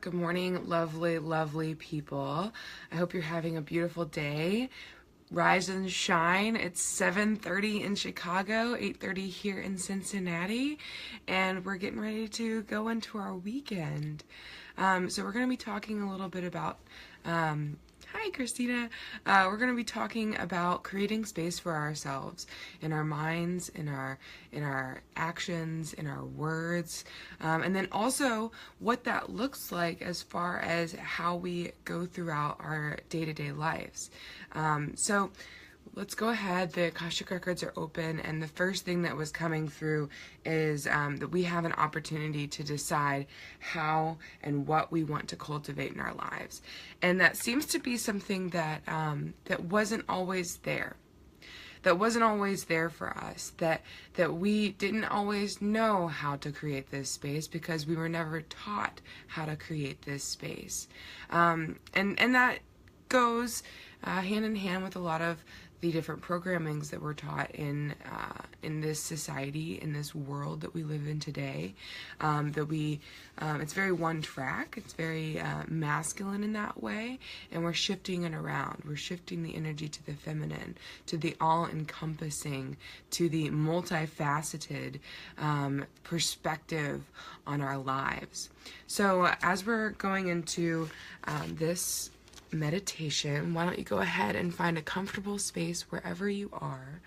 Good morning, lovely, lovely people. I hope you're having a beautiful day. Rise and shine. It's 7:30 in Chicago, 8:30 here in Cincinnati, and we're getting ready to go into our weekend. So we're going to be talking a little bit about hi, Christina. We're going to be talking about creating space for ourselves in our minds, in our actions, in our words, and then also what that looks like as far as how we go throughout our day-to-day lives. So let's go ahead. The Akashic records are open, and the first thing that was coming through is that we have an opportunity to decide how and what we want to cultivate in our lives, and that seems to be something that that wasn't always there. That wasn't always there for us. That we didn't always know how to create this space because we were never taught how to create this space, and that goes hand in hand with a lot of the different programmings that we're taught in this society, in this world that we live in today. It's very one track. It's very masculine in that way, and we're shifting it around. We're shifting the energy to the feminine, to the all-encompassing, to the multifaceted perspective on our lives. So as we're going into this meditation, why don't you go ahead and find a comfortable space wherever you are.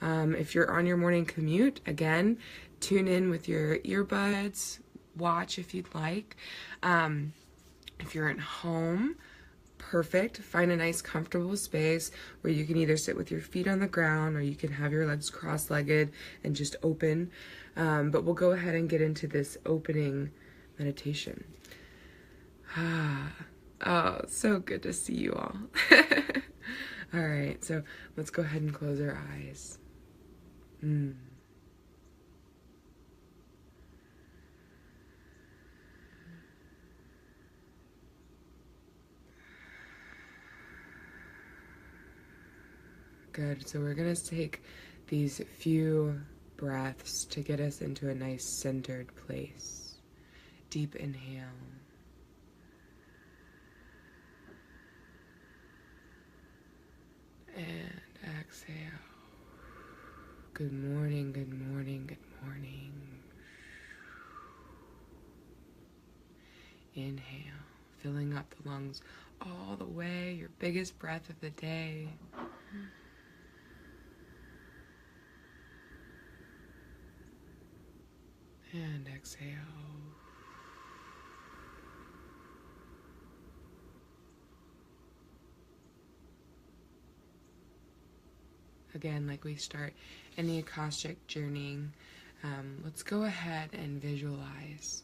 If you're on your morning commute, again, tune in with your earbuds, watch if you'd like. If you're at home, perfect. Find a nice comfortable space where you can either sit with your feet on the ground or you can have your legs cross-legged and just open. But we'll go ahead and get into this opening meditation. Oh, so good to see you all. All right, so let's go ahead and close our eyes. Good, so we're going to take these few breaths to get us into a nice centered place. Deep inhale. And exhale. Good morning, good morning, good morning. Inhale, filling up the lungs all the way, your biggest breath of the day. And exhale. Again, like we start in the Akashic journeying, let's go ahead and visualize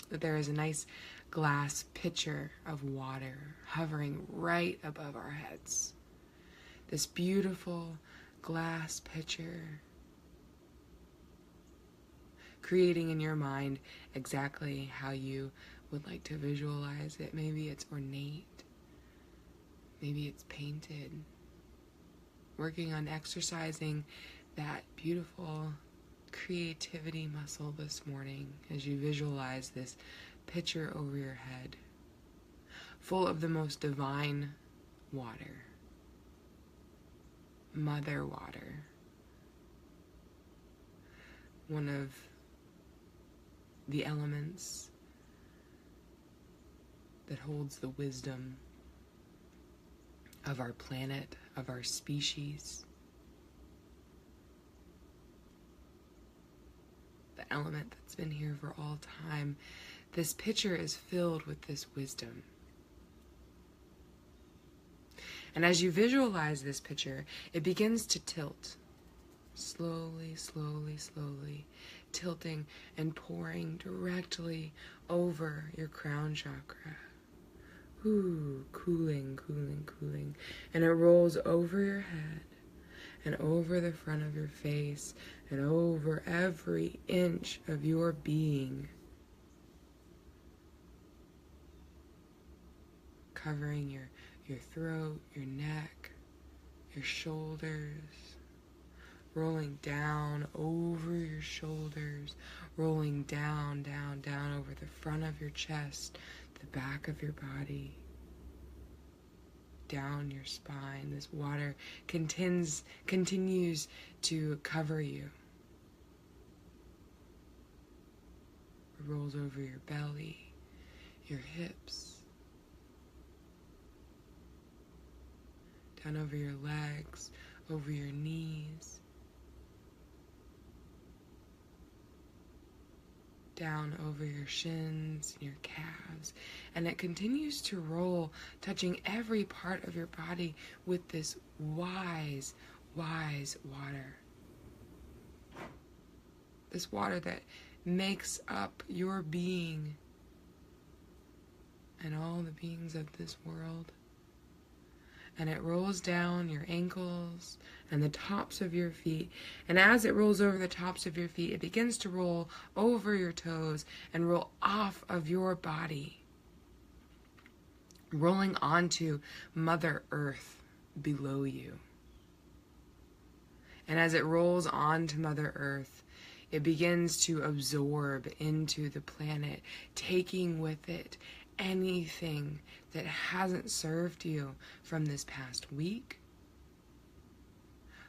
that there is a nice glass pitcher of water hovering right above our heads. This beautiful glass pitcher, creating in your mind exactly how you would like to visualize it. Maybe it's ornate, maybe it's painted. Working on exercising that beautiful creativity muscle this morning as you visualize this pitcher over your head, full of the most divine water, mother water, one of the elements that holds the wisdom of our planet, of our species. The element that's been here for all time. This pitcher is filled with this wisdom. And as you visualize this pitcher, it begins to tilt. Slowly, slowly, slowly, tilting and pouring directly over your crown chakra. Ooh, cooling, cooling, cooling. And it rolls over your head and over the front of your face and over every inch of your being. Covering your throat, your neck, your shoulders. Rolling down over your shoulders, rolling down, down, down over the front of your chest, the back of your body, down your spine. This water continues to cover you. It rolls over your belly, your hips, down over your legs, over your knees, down over your shins, your calves, and it continues to roll, touching every part of your body with this wise, wise water. This water that makes up your being and all the beings of this world. And it rolls down your ankles and the tops of your feet. And as it rolls over the tops of your feet, it begins to roll over your toes and roll off of your body, rolling onto Mother Earth below you. And as it rolls onto Mother Earth, it begins to absorb into the planet, taking with it anything that hasn't served you from this past week,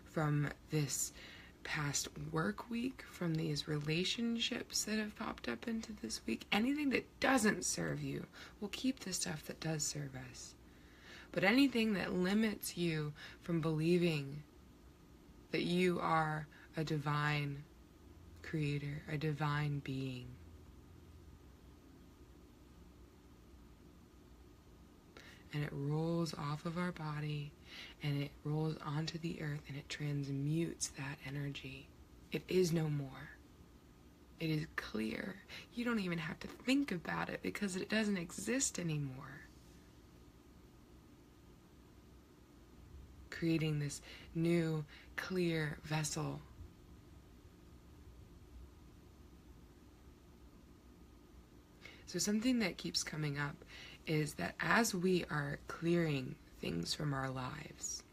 from this past work week, from these relationships that have popped up into this week. Anything that doesn't serve you, we'll keep the stuff that does serve us. But anything that limits you from believing that you are a divine creator, a divine being, and it rolls off of our body, and it rolls onto the earth, and it transmutes that energy. It is no more. It is clear. You don't even have to think about it because it doesn't exist anymore. Creating this new, clear vessel. So something that keeps coming up is that as we are clearing things from our lives,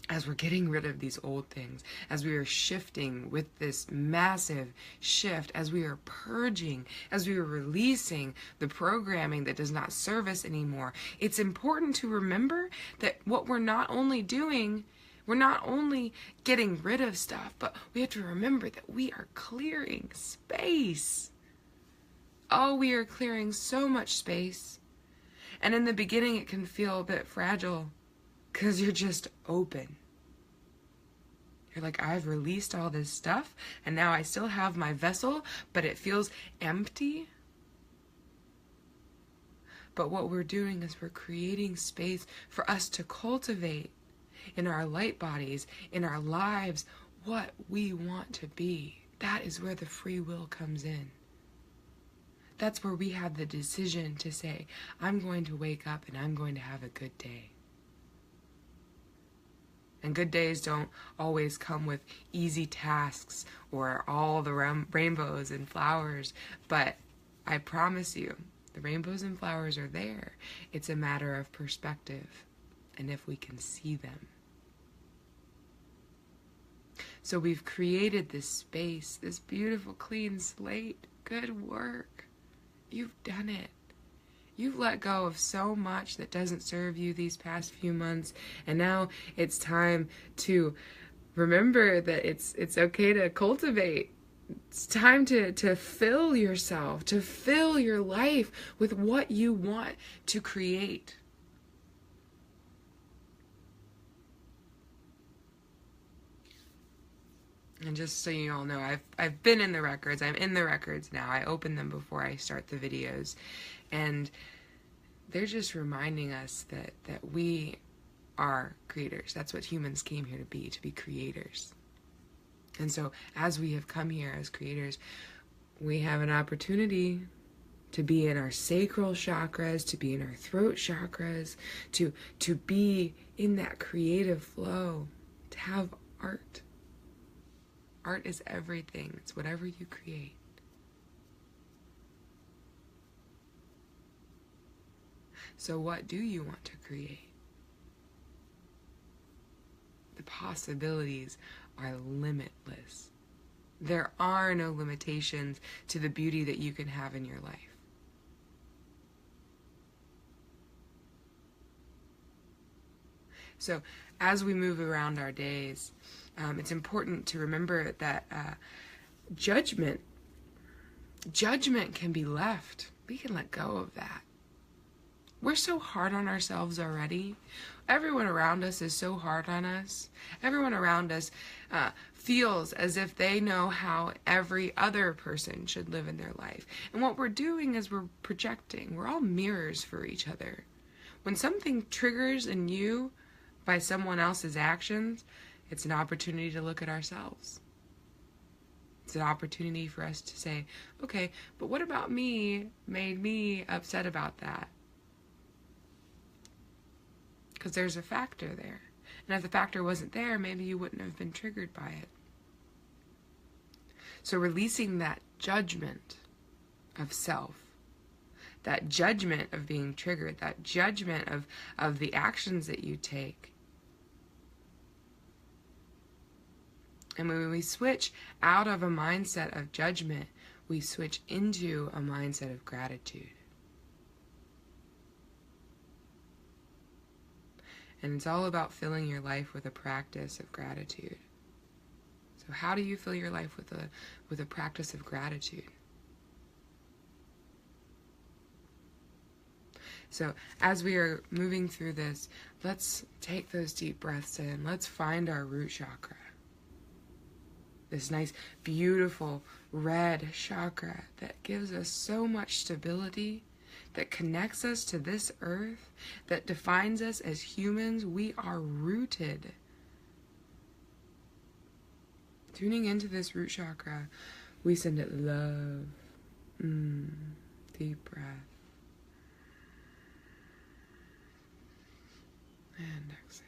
as we're getting rid of these old things, as we are shifting with this massive shift, as we are purging, as we are releasing the programming that does not serve us anymore, it's important to remember that what we're not only doing, we're not only getting rid of stuff, but we have to remember that we are clearing space. Oh, we are clearing so much space. And in the beginning, it can feel a bit fragile because you're just open. You're like, I've released all this stuff, and now I still have my vessel, but it feels empty. But what we're doing is we're creating space for us to cultivate in our light bodies, in our lives, what we want to be. That is where the free will comes in. That's where we have the decision to say, I'm going to wake up and I'm going to have a good day. And good days don't always come with easy tasks or all the rainbows and flowers, but I promise you, the rainbows and flowers are there. It's a matter of perspective and if we can see them. So we've created this space, this beautiful clean slate. Good work. You've done it. You've let go of so much that doesn't serve you these past few months, and now it's time to remember that it's okay to cultivate. It's time to fill yourself, to fill your life with what you want to create. And just so you all know, I've been in the records. I'm in the records now. I open them before I start the videos. And they're just reminding us that we are creators. That's what humans came here to be creators. And so as we have come here as creators, we have an opportunity to be in our sacral chakras, to be in our throat chakras, to be in that creative flow, to have art. Art is everything. It's whatever you create. So what do you want to create? The possibilities are limitless. There are no limitations to the beauty that you can have in your life. So as we move around our days, it's important to remember that judgment can be left. We can let go of that. We're so hard on ourselves already. Everyone around us is so hard on us. Everyone around us feels as if they know how every other person should live in their life. And what we're doing is we're projecting. We're all mirrors for each other. When something triggers in you by someone else's actions, it's an opportunity to look at ourselves. It's an opportunity for us to say, okay, but what about me made me upset about that? Because there's a factor there. And if the factor wasn't there, maybe you wouldn't have been triggered by it. So releasing that judgment of self, that judgment of being triggered, that judgment of the actions that you take. And when we switch out of a mindset of judgment, we switch into a mindset of gratitude. And it's all about filling your life with a practice of gratitude. So how do you fill your life with a practice of gratitude? So as we are moving through this, let's take those deep breaths in. Let's find our root chakra. This nice, beautiful red chakra that gives us so much stability, that connects us to this earth, that defines us as humans. We are rooted. Tuning into this root chakra, we send it love. Deep breath. And exhale.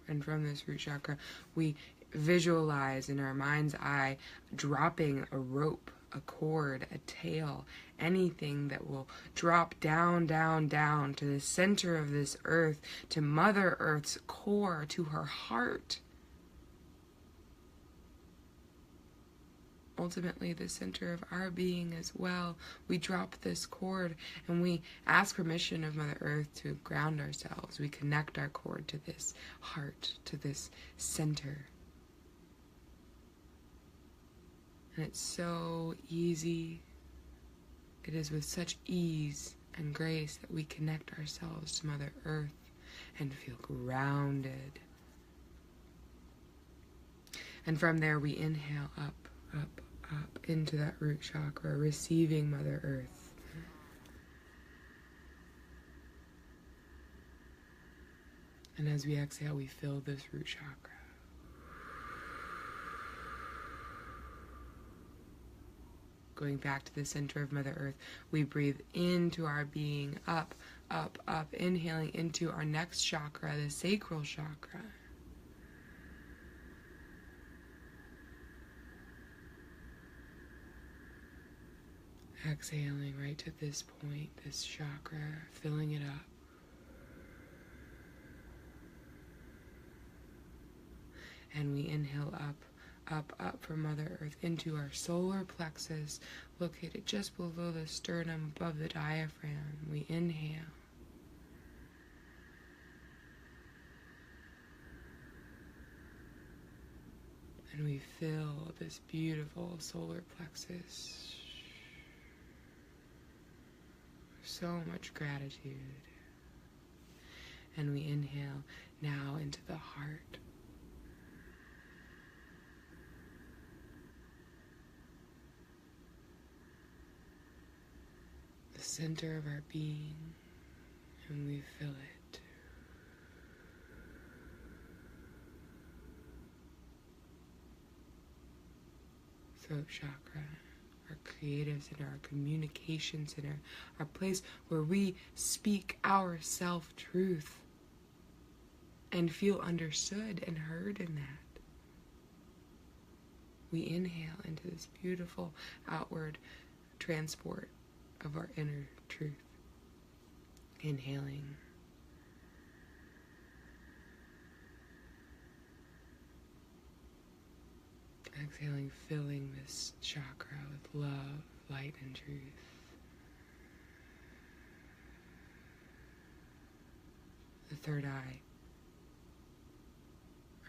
And from this root chakra, we visualize in our mind's eye dropping a rope, a cord, a tail, anything that will drop down, down, down to the center of this earth, to Mother Earth's core, to her heart. Ultimately, the center of our being as well. We drop this cord and we ask permission of Mother Earth to ground ourselves. We connect our cord to this heart, to this center. And it's so easy. It is with such ease and grace that we connect ourselves to Mother Earth and feel grounded. And from there, we inhale up, up, up into that root chakra, receiving Mother Earth. And as we exhale, we fill this root chakra. Going back to the center of Mother Earth, we breathe into our being, up, up, up, inhaling into our next chakra, the sacral chakra. Exhaling right to this point, this chakra, filling it up. And we inhale up, up, up from Mother Earth into our solar plexus, located just below the sternum, above the diaphragm. We inhale. And we fill this beautiful solar plexus. So much gratitude. And we inhale now into the heart. The center of our being, and we fill it. Throat chakra, our creative center, our communication center, our place where we speak our self-truth and feel understood and heard in that. We inhale into this beautiful outward transport of our inner truth. Inhaling. Exhaling, filling this chakra with love, light, and truth. the third eye,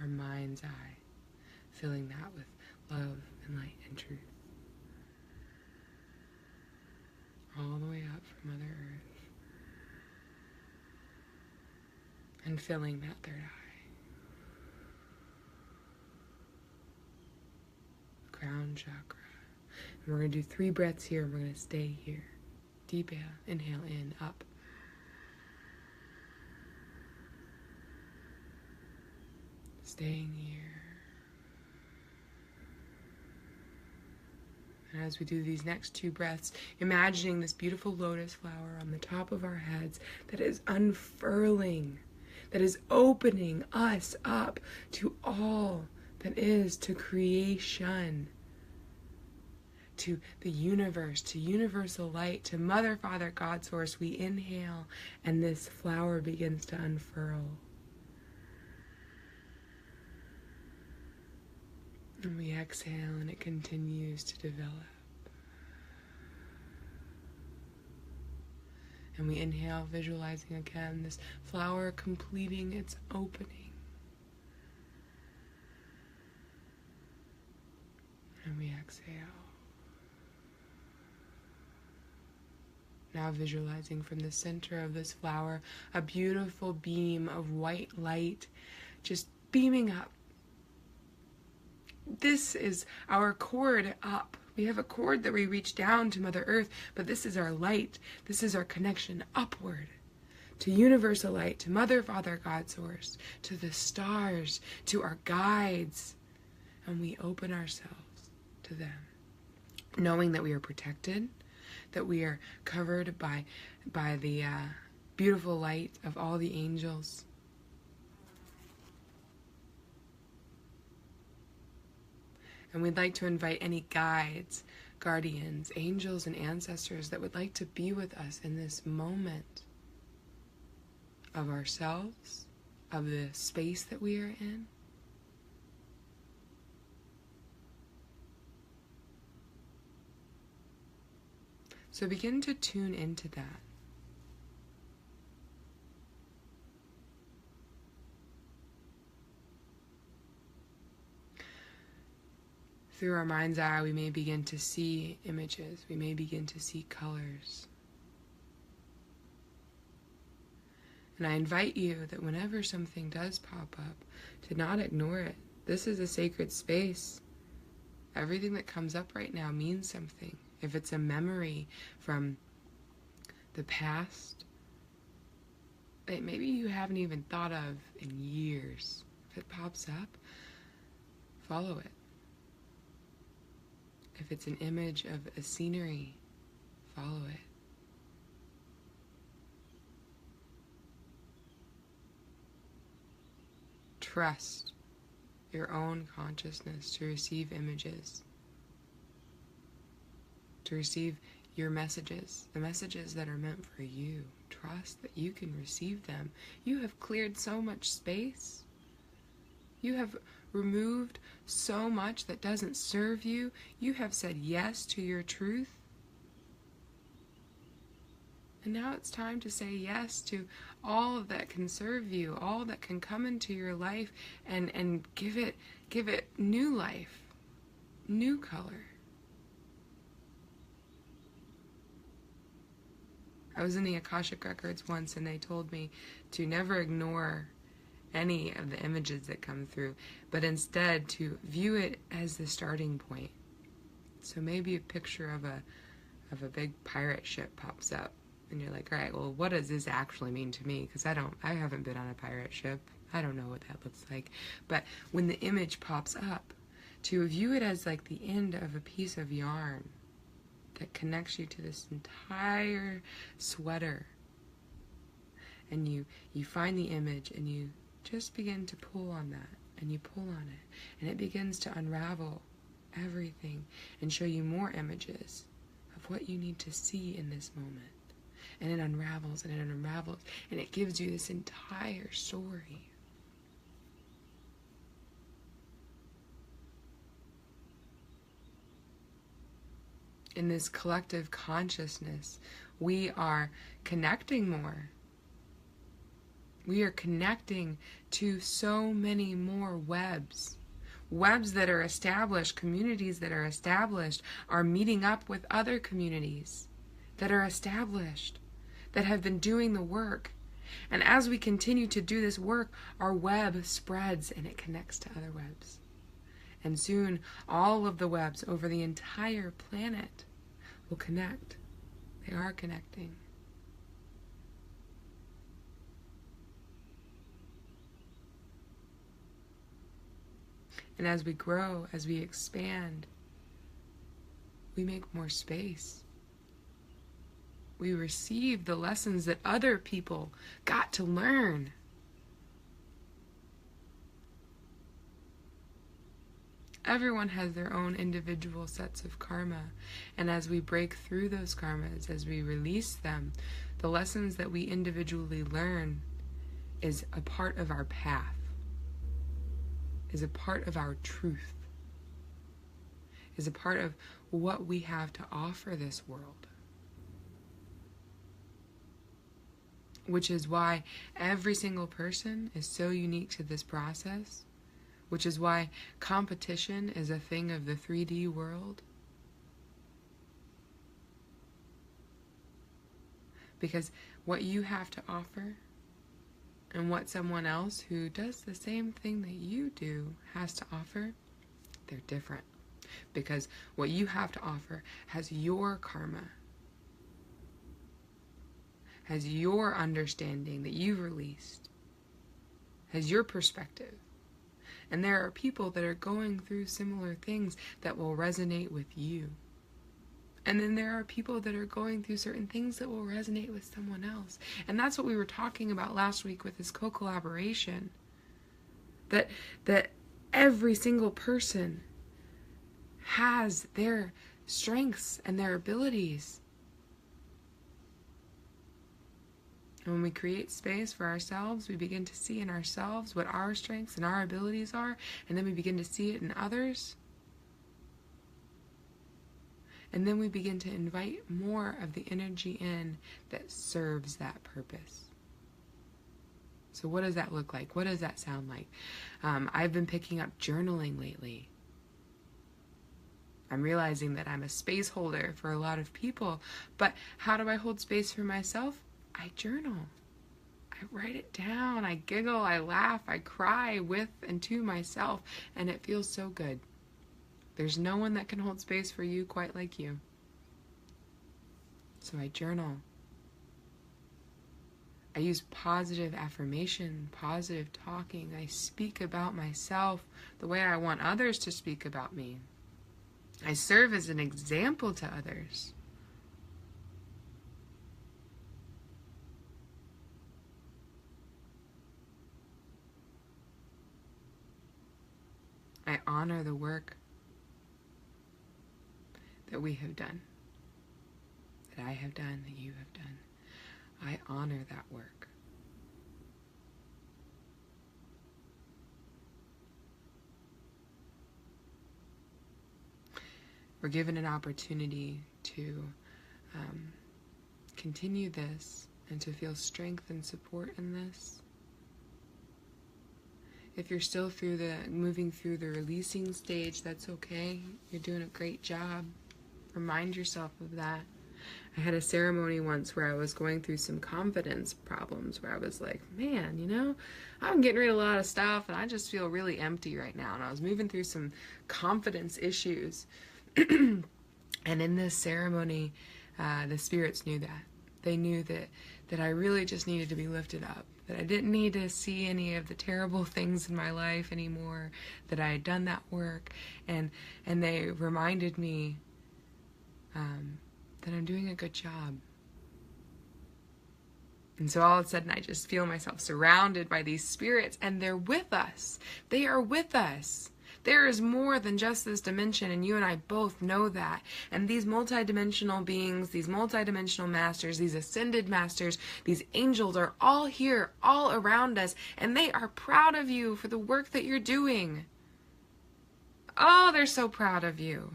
our mind's eye, filling that with love and light and truth. All the way up from Mother Earth. And filling that third eye. Crown chakra. And we're going to do 3 breaths here, and we're going to stay here. Deep inhale in, up. Staying here. And as we do these next 2 breaths, imagining this beautiful lotus flower on the top of our heads that is unfurling, that is opening us up to all that is, to creation, to the universe, to universal light, to Mother, Father, God, Source. We inhale, and this flower begins to unfurl. And we exhale, and it continues to develop. And we inhale, visualizing again this flower completing its opening. And we exhale. Now visualizing from the center of this flower a beautiful beam of white light just beaming up. This is our cord up. We have a cord that we reach down to Mother Earth, but this is our light. This is our connection upward to universal light, to Mother, Father, God, Source, to the stars, to our guides. And we open ourselves to them, knowing that we are protected, that we are covered by the beautiful light of all the angels. And we'd like to invite any guides, guardians, angels, and ancestors that would like to be with us in this moment of ourselves, of the space that we are in. So begin to tune into that. Through our mind's eye, we may begin to see images. We may begin to see colors. And I invite you that whenever something does pop up, to not ignore it. This is a sacred space. Everything that comes up right now means something. If it's a memory from the past that maybe you haven't even thought of in years, if it pops up, follow it. If it's an image of a scenery, follow it. Trust your own consciousness to receive images, to receive your messages, the messages that are meant for you. Trust that you can receive them. You have cleared so much space. You have removed so much that doesn't serve you. You have said yes to your truth. And now it's time to say yes to all that can serve you, all that can come into your life, and give it new life, new color. I was in the Akashic records once, and they told me to never ignore any of the images that come through, but instead to view it as the starting point. So maybe a picture of a big pirate ship pops up, and you're like, all right, well, what does this actually mean to me? Because I haven't been on a pirate ship. I don't know what that looks like. But when the image pops up, to view it as like the end of a piece of yarn that connects you to this entire sweater. And you find the image, and you just begin to pull on that, and you pull on it, and it begins to unravel everything and show you more images of what you need to see in this moment. And it unravels, and it unravels, and it gives you this entire story. In this collective consciousness, we are connecting more. We are connecting to so many more webs. Webs that are established, communities that are established, are meeting up with other communities that are established, that have been doing the work. And as we continue to do this work, our web spreads and it connects to other webs. And soon, all of the webs over the entire planet will connect. They are connecting. And as we grow, as we expand, we make more space. We receive the lessons that other people got to learn. Everyone has their own individual sets of karma. And as we break through those karmas, as we release them, the lessons that we individually learn is a part of our path, is a part of our truth, is a part of what we have to offer this world. Which is why every single person is so unique to this process, which is why competition is a thing of the 3D world. Because what you have to offer and what someone else who does the same thing that you do has to offer, they're different. Because what you have to offer has your karma, has your understanding that you've released, has your perspective. And there are people that are going through similar things that will resonate with you. And then there are people that are going through certain things that will resonate with someone else. And that's what we were talking about last week with this co-collaboration. That every single person has their strengths and their abilities. And when we create space for ourselves, we begin to see in ourselves what our strengths and our abilities are, and then we begin to see it in others. And then we begin to invite more of the energy in that serves that purpose. So what does that look like? What does that sound like? I've been picking up journaling lately. I'm realizing that I'm a space holder for a lot of people, but how do I hold space for myself? I journal. I write it down. I giggle. I laugh. I cry with and to myself. And it feels so good. There's no one that can hold space for you quite like you. So I journal. I use positive affirmation, positive talking. I speak about myself the way I want others to speak about me. I serve as an example to others. I honor the work that we have done, that I have done, that you have done. I honor that work. We're given an opportunity to continue this and to feel strength and support in this. If you're still moving through the releasing stage, that's okay. You're doing a great job. Remind yourself of that. I had a ceremony once where I was going through some confidence problems where I was like, man, I'm getting rid of a lot of stuff and I just feel really empty right now. And I was moving through some confidence issues. And in this ceremony, the spirits knew that. They knew that I really just needed to be lifted up. That I didn't need to see any of the terrible things in my life anymore, that I had done that work, and they reminded me that I'm doing a good job. And so all of a sudden I just feel myself surrounded by these spirits, and they're with us. They are with us. There is more than just this dimension, and you and I both know that. And these multidimensional beings, these multidimensional masters, these ascended masters, these angels are all here, all around us, and they are proud of you for the work that you're doing. Oh, they're so proud of you.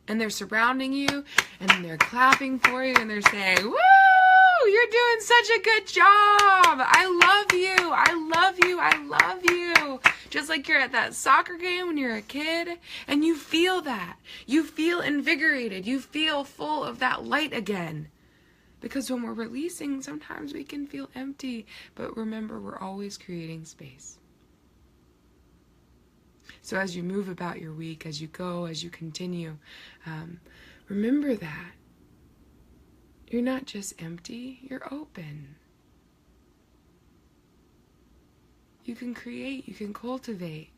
And they're surrounding you, and they're clapping for you, and they're saying, woo, You're doing such a good job. I love you. I love you. I love you. Just like you're at that soccer game when you're a kid and you feel that. You feel invigorated. You feel full of that light again. Because when we're releasing, sometimes we can feel empty. But remember, we're always creating space. So as you move about your week, as you go, as you continue, remember that. You're not just empty, you're open. You can create, you can cultivate.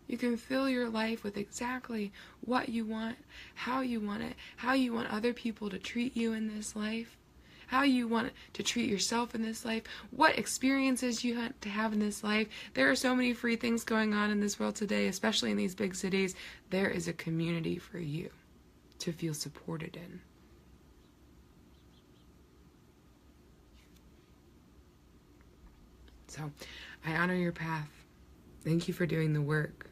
You can fill your life with exactly what you want, how you want it, how you want other people to treat you in this life, how you want to treat yourself in this life, what experiences you want to have in this life. There are so many free things going on in this world today, especially in these big cities. There is a community for you to feel supported in. So, I honor your path. Thank you for doing the work.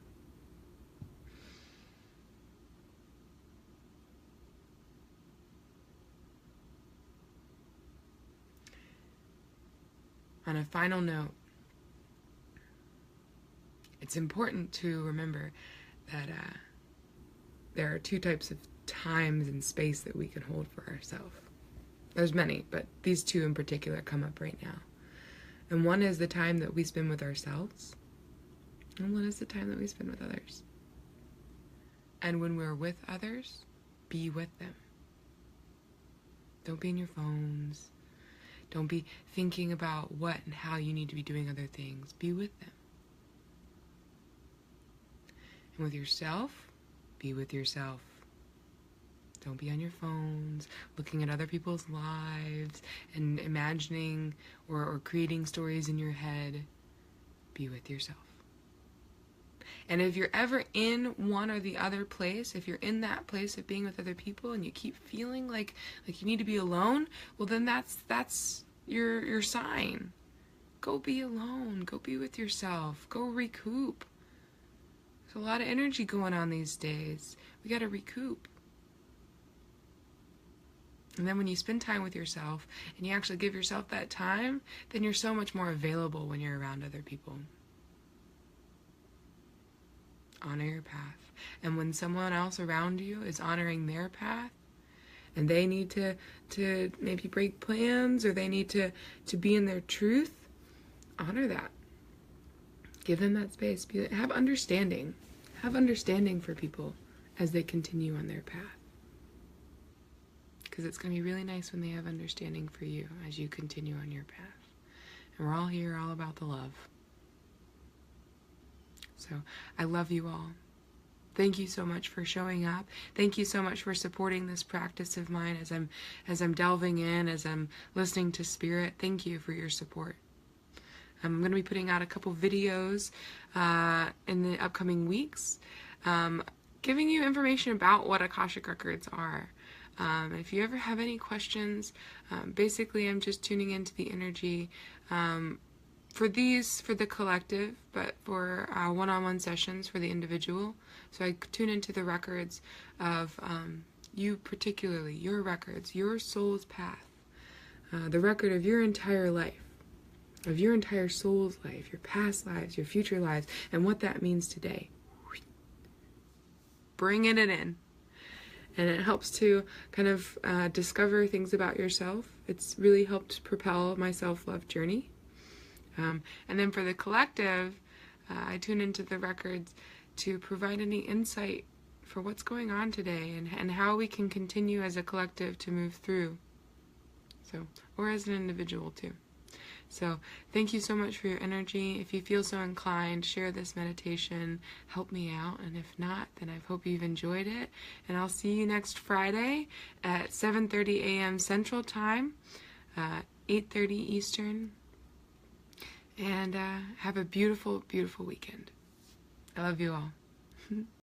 On a final note, it's important to remember that there are two types of times and space that we can hold for ourselves. There's many, but these two in particular come up right now. And one is the time that we spend with ourselves, and one is the time that we spend with others. And when we're with others, be with them. Don't be in your phones. Don't be thinking about what and how you need to be doing other things. Be with them. And with yourself, be with yourself. Don't be on your phones, looking at other people's lives and imagining or creating stories in your head. Be with yourself. And if you're ever in one or the other place, if you're in that place of being with other people and you keep feeling like you need to be alone, well then that's your sign. Go be alone. Go be with yourself. Go recoup. There's a lot of energy going on these days. We got to recoup. And then when you spend time with yourself and you actually give yourself that time, then you're so much more available when you're around other people. Honor your path. And when someone else around you is honoring their path and they need to maybe break plans or they need to be in their truth, honor that. Give them that space. Have understanding. Have understanding for people as they continue on their path. Because it's going to be really nice when they have understanding for you as you continue on your path. And we're all here, all about the love. So I love you all. Thank you so much for showing up. Thank you so much for supporting this practice of mine as I'm delving in, as I'm listening to Spirit. Thank you for your support. I'm going to be putting out a couple videos in the upcoming weeks, giving you information about what Akashic Records are. If you ever have any questions, basically I'm just tuning into the energy for the collective, but for one-on-one sessions for the individual. So I tune into the records of you particularly, your records, your soul's path, the record of your entire life, of your entire soul's life, your past lives, your future lives, and what that means today. Bringing it in. And it helps to kind of discover things about yourself. It's really helped propel my self-love journey. And then for the collective, I tune into the records to provide any insight for what's going on today and how we can continue as a collective to move through. So, or as an individual too. So thank you so much for your energy. If you feel so inclined, share this meditation. Help me out. And if not, then I hope you've enjoyed it. And I'll see you next Friday at 7:30 a.m. Central Time, 8:30 Eastern. And have a beautiful, beautiful weekend. I love you all.